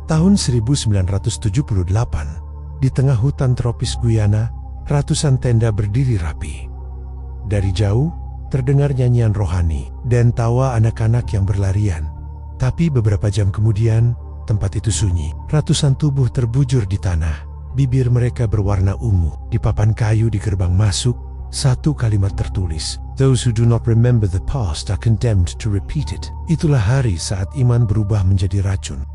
Tahun 1978, di tengah hutan tropis Guyana, ratusan tenda berdiri rapi. Dari jauh, terdengar nyanyian rohani dan tawa anak-anak yang berlarian. Tapi beberapa jam kemudian, tempat itu sunyi. Ratusan tubuh terbujur di tanah. Bibir mereka berwarna ungu. Di papan kayu di gerbang masuk, satu kalimat tertulis, "Those who do not remember the past are condemned to repeat it." Itulah hari saat iman berubah menjadi racun.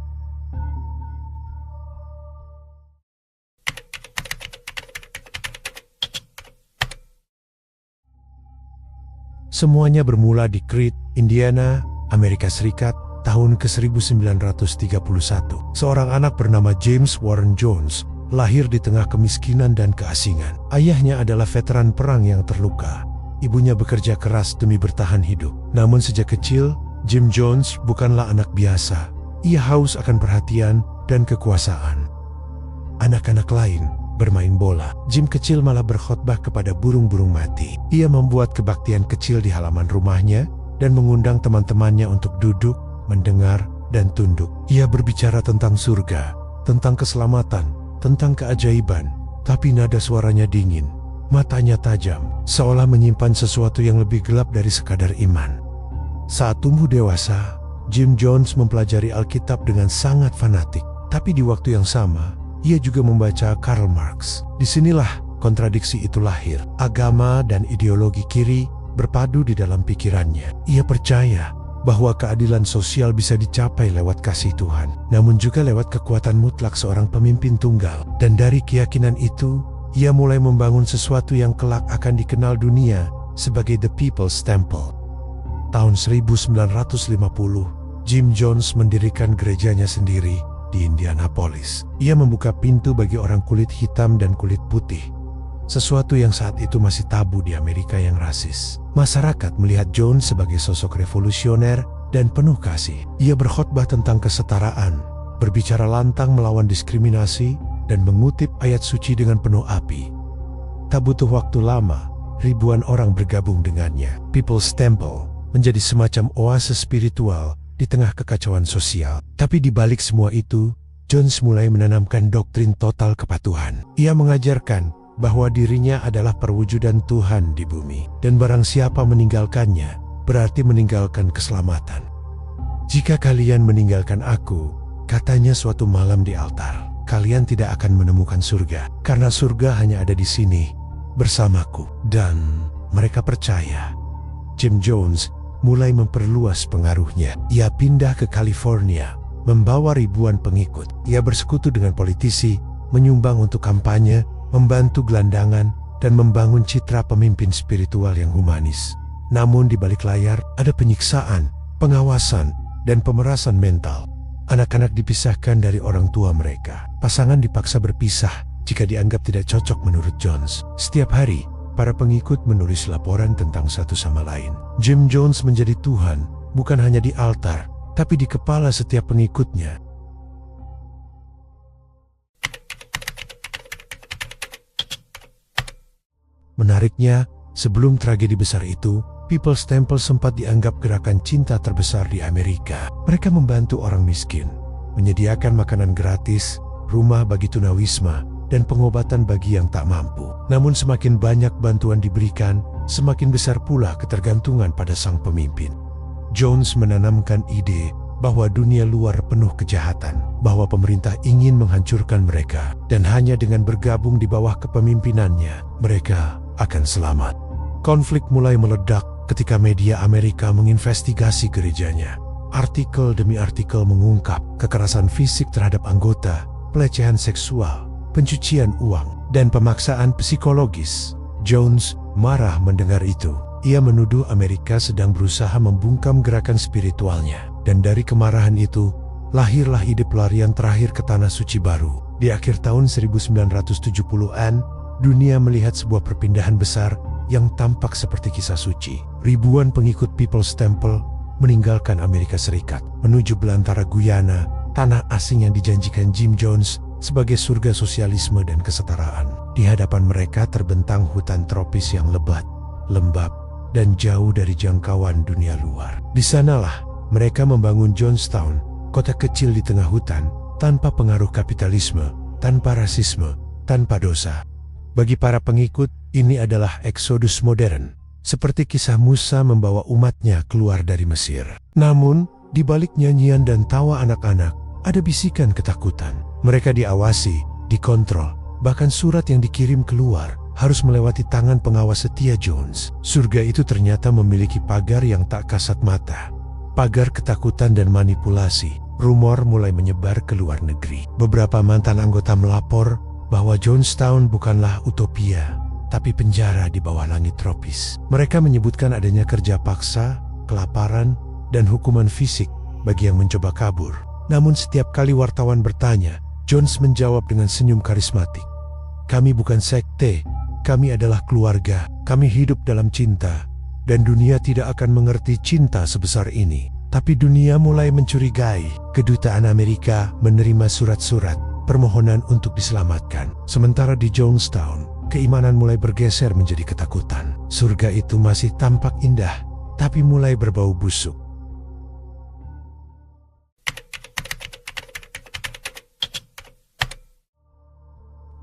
Semuanya bermula di Crete, Indiana, Amerika Serikat, tahun ke-1931. Seorang anak bernama James Warren Jones lahir di tengah kemiskinan dan keasingan. Ayahnya adalah veteran perang yang terluka. Ibunya bekerja keras demi bertahan hidup. Namun sejak kecil, Jim Jones bukanlah anak biasa. Ia haus akan perhatian dan kekuasaan. Anak-anak lain bermain bola. Jim kecil malah berkhotbah kepada burung-burung mati. Ia membuat kebaktian kecil di halaman rumahnya dan mengundang teman-temannya untuk duduk, mendengar, dan tunduk. Ia berbicara tentang surga, tentang keselamatan, tentang keajaiban, tapi nada suaranya dingin, matanya tajam, seolah menyimpan sesuatu yang lebih gelap dari sekadar iman. Saat tumbuh dewasa, Jim Jones mempelajari Alkitab dengan sangat fanatik, tapi di waktu yang sama, ia juga membaca Karl Marx. Disinilah kontradiksi itu lahir. Agama dan ideologi kiri berpadu di dalam pikirannya. Ia percaya bahwa keadilan sosial bisa dicapai lewat kasih Tuhan, namun juga lewat kekuatan mutlak seorang pemimpin tunggal. Dan dari keyakinan itu, ia mulai membangun sesuatu yang kelak akan dikenal dunia sebagai The People's Temple. Tahun 1950, Jim Jones mendirikan gerejanya sendiri di Indianapolis. Ia membuka pintu bagi orang kulit hitam dan kulit putih, sesuatu yang saat itu masih tabu di Amerika yang rasis. Masyarakat melihat Jones sebagai sosok revolusioner dan penuh kasih. Ia berkhotbah tentang kesetaraan, berbicara lantang melawan diskriminasi, dan mengutip ayat suci dengan penuh api. Tak butuh waktu lama, ribuan orang bergabung dengannya. People's Temple menjadi semacam oase spiritual di tengah kekacauan sosial. Tapi di balik semua itu, Jones mulai menanamkan doktrin total kepatuhan. Ia mengajarkan bahwa dirinya adalah perwujudan Tuhan di bumi, dan barang siapa meninggalkannya, berarti meninggalkan keselamatan. "Jika kalian meninggalkan aku," katanya suatu malam di altar, "kalian tidak akan menemukan surga, karena surga hanya ada di sini, bersamaku." Dan mereka percaya. Jim Jones mulai memperluas pengaruhnya. Ia pindah ke California, membawa ribuan pengikut. Ia bersekutu dengan politisi, menyumbang untuk kampanye, membantu gelandangan, dan membangun citra pemimpin spiritual yang humanis. Namun di balik layar ada penyiksaan, pengawasan, dan pemerasan mental. Anak-anak dipisahkan dari orang tua mereka. Pasangan dipaksa berpisah jika dianggap tidak cocok menurut Jones. Setiap hari, para pengikut menulis laporan tentang satu sama lain. Jim Jones menjadi Tuhan, bukan hanya di altar, tapi di kepala setiap pengikutnya. Menariknya, sebelum tragedi besar itu, People's Temple sempat dianggap gerakan cinta terbesar di Amerika. Mereka membantu orang miskin, menyediakan makanan gratis, rumah bagi tunawisma, dan pengobatan bagi yang tak mampu. Namun semakin banyak bantuan diberikan, semakin besar pula ketergantungan pada sang pemimpin. Jones menanamkan ide bahwa dunia luar penuh kejahatan, bahwa pemerintah ingin menghancurkan mereka, dan hanya dengan bergabung di bawah kepemimpinannya, mereka akan selamat. Konflik mulai meledak ketika media Amerika menginvestigasi gerejanya. Artikel demi artikel mengungkap kekerasan fisik terhadap anggota, pelecehan seksual, pencucian uang, dan pemaksaan psikologis. Jones marah mendengar itu. Ia menuduh Amerika sedang berusaha membungkam gerakan spiritualnya. Dan dari kemarahan itu, lahirlah ide pelarian terakhir ke Tanah Suci baru. Di akhir tahun 1970-an, dunia melihat sebuah perpindahan besar yang tampak seperti kisah suci. Ribuan pengikut People's Temple meninggalkan Amerika Serikat, menuju belantara Guyana, tanah asing yang dijanjikan Jim Jones sebagai surga sosialisme dan kesetaraan. Di hadapan mereka terbentang hutan tropis yang lebat, lembab, dan jauh dari jangkauan dunia luar. Di sanalah mereka membangun Jonestown, kota kecil di tengah hutan, tanpa pengaruh kapitalisme, tanpa rasisme, tanpa dosa. Bagi para pengikut, ini adalah eksodus modern, seperti kisah Musa membawa umatnya keluar dari Mesir. Namun, di balik nyanyian dan tawa anak-anak, ada bisikan ketakutan. Mereka diawasi, dikontrol, bahkan surat yang dikirim keluar harus melewati tangan pengawas setia Jones. Surga itu ternyata memiliki pagar yang tak kasat mata. Pagar ketakutan dan manipulasi. Rumor mulai menyebar ke luar negeri. Beberapa mantan anggota melapor bahwa Jonestown bukanlah utopia, tapi penjara di bawah langit tropis. Mereka menyebutkan adanya kerja paksa, kelaparan, dan hukuman fisik bagi yang mencoba kabur. Namun setiap kali wartawan bertanya, Jones menjawab dengan senyum karismatik. Kami bukan sekte, kami adalah keluarga, kami hidup dalam cinta, dan dunia tidak akan mengerti cinta sebesar ini. Tapi dunia mulai mencurigai. Kedutaan Amerika menerima surat-surat permohonan untuk diselamatkan. Sementara di Jonestown, keimanan mulai bergeser menjadi ketakutan. Surga itu masih tampak indah, tapi mulai berbau busuk.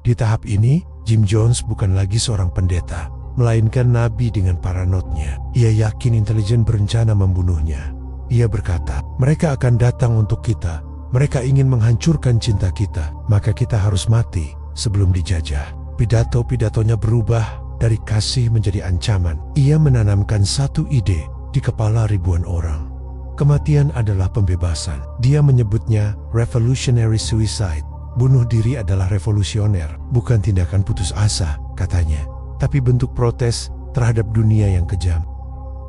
Di tahap ini, Jim Jones bukan lagi seorang pendeta, melainkan nabi dengan para notnya. Ia yakin intelijen berencana membunuhnya. Ia berkata, mereka akan datang untuk kita. Mereka ingin menghancurkan cinta kita, maka kita harus mati sebelum dijajah. Pidato-pidatonya berubah dari kasih menjadi ancaman. Ia menanamkan satu ide di kepala ribuan orang. Kematian adalah pembebasan. Dia menyebutnya revolutionary suicide. Bunuh diri adalah revolusioner, bukan tindakan putus asa, katanya, tapi bentuk protes terhadap dunia yang kejam.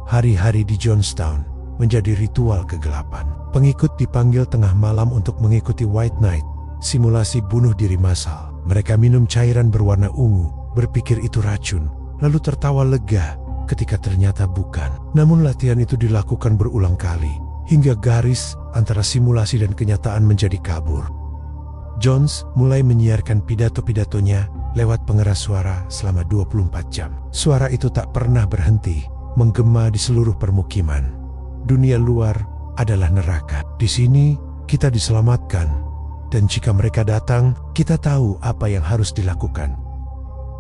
Hari-hari di Jonestown menjadi ritual kegelapan. Pengikut dipanggil tengah malam untuk mengikuti White Night, simulasi bunuh diri massal. Mereka minum cairan berwarna ungu, berpikir itu racun, lalu tertawa lega ketika ternyata bukan. Namun latihan itu dilakukan berulang kali, hingga garis antara simulasi dan kenyataan menjadi kabur. Jones mulai menyiarkan pidato-pidatonya lewat pengeras suara selama 24 jam. Suara itu tak pernah berhenti, menggema di seluruh permukiman. Dunia luar adalah neraka. Di sini kita diselamatkan, dan jika mereka datang, kita tahu apa yang harus dilakukan.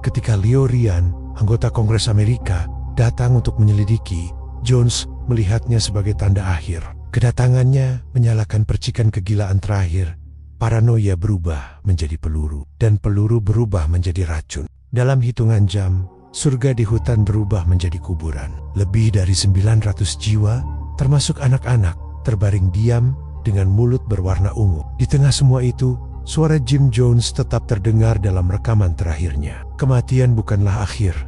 Ketika Leo Ryan, anggota Kongres Amerika, datang untuk menyelidiki, Jones melihatnya sebagai tanda akhir. Kedatangannya menyalakan percikan kegilaan terakhir. Paranoia berubah menjadi peluru, dan peluru berubah menjadi racun. Dalam hitungan jam, surga di hutan berubah menjadi kuburan. Lebih dari 900 jiwa, termasuk anak-anak, terbaring diam dengan mulut berwarna ungu. Di tengah semua itu, suara Jim Jones tetap terdengar dalam rekaman terakhirnya. Kematian bukanlah akhir.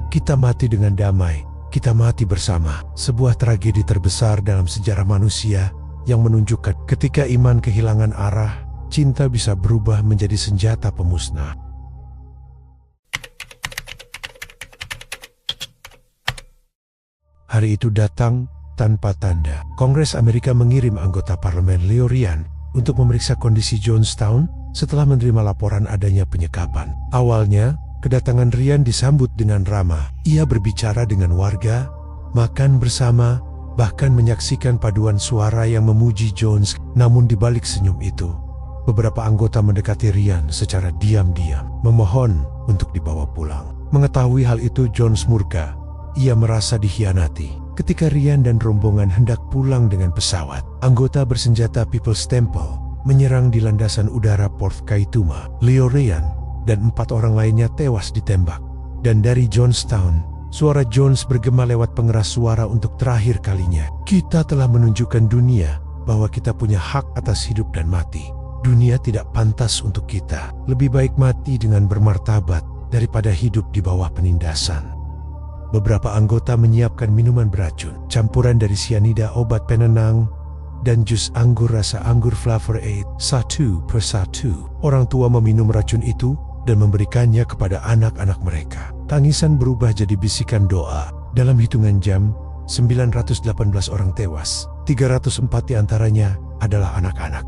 Kita mati dengan damai, kita mati bersama. Sebuah tragedi terbesar dalam sejarah manusia yang menunjukkan ketika iman kehilangan arah, cinta bisa berubah menjadi senjata pemusnah. Hari itu datang tanpa tanda. Kongres Amerika mengirim anggota parlemen Leo Ryan untuk memeriksa kondisi Jonestown setelah menerima laporan adanya penyekapan. Awalnya, kedatangan Ryan disambut dengan ramah. Ia berbicara dengan warga, makan bersama, bahkan menyaksikan paduan suara yang memuji Jones. Namun di balik senyum itu, beberapa anggota mendekati Ryan secara diam-diam, memohon untuk dibawa pulang. Mengetahui hal itu, Jones murka. Ia merasa dikhianati. Ketika Ryan dan rombongan hendak pulang dengan pesawat, anggota bersenjata People's Temple menyerang di landasan udara Port Kaituma. Leo Ryan dan 4 orang lainnya tewas ditembak. Dan dari Jonestown, suara Jones bergema lewat pengeras suara untuk terakhir kalinya. Kita telah menunjukkan dunia bahwa kita punya hak atas hidup dan mati. Dunia tidak pantas untuk kita. Lebih baik mati dengan bermartabat daripada hidup di bawah penindasan. Beberapa anggota menyiapkan minuman beracun, campuran dari sianida, obat penenang, dan jus anggur rasa anggur Flavor Aid, satu persatu. Orang tua meminum racun itu dan memberikannya kepada anak-anak mereka. Tangisan berubah jadi bisikan doa. Dalam hitungan jam, 918 orang tewas. 304 diantaranya adalah anak-anak.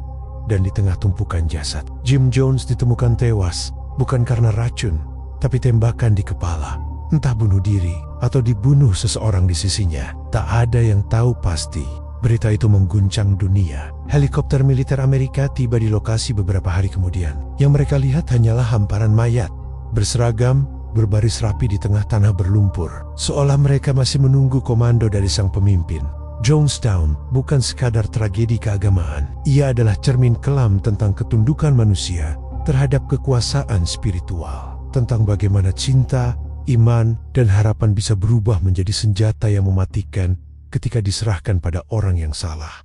Dan di tengah tumpukan jasad, Jim Jones ditemukan tewas, bukan karena racun, tapi tembakan di kepala. Entah bunuh diri atau dibunuh seseorang di sisinya, tak ada yang tahu pasti. Berita itu mengguncang dunia. Helikopter militer Amerika tiba di lokasi beberapa hari kemudian. Yang mereka lihat hanyalah hamparan mayat, berseragam, berbaris rapi di tengah tanah berlumpur. Seolah mereka masih menunggu komando dari sang pemimpin. Jonestown bukan sekadar tragedi keagamaan. Ia adalah cermin kelam tentang ketundukan manusia terhadap kekuasaan spiritual. Tentang bagaimana cinta, iman, dan harapan bisa berubah menjadi senjata yang mematikan ketika diserahkan pada orang yang salah.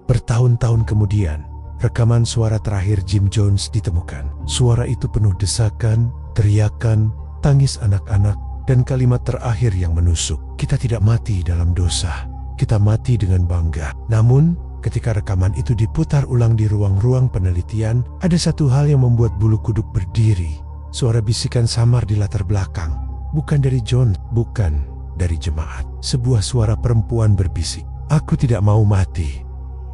Bertahun-tahun kemudian, rekaman suara terakhir Jim Jones ditemukan. Suara itu penuh desakan, teriakan, tangis anak-anak, dan kalimat terakhir yang menusuk. Kita tidak mati dalam dosa, kita mati dengan bangga. Namun, ketika rekaman itu diputar ulang di ruang-ruang penelitian, ada satu hal yang membuat bulu kuduk berdiri. Suara bisikan samar di latar belakang. Bukan dari John, bukan dari jemaat. Sebuah suara perempuan berbisik, "Aku tidak mau mati."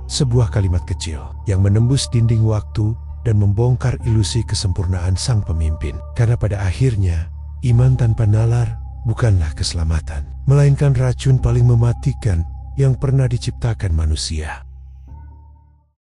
Sebuah kalimat kecil yang menembus dinding waktu dan membongkar ilusi kesempurnaan sang pemimpin. Karena pada akhirnya, iman tanpa nalar bukanlah keselamatan, melainkan racun paling mematikan yang pernah diciptakan manusia.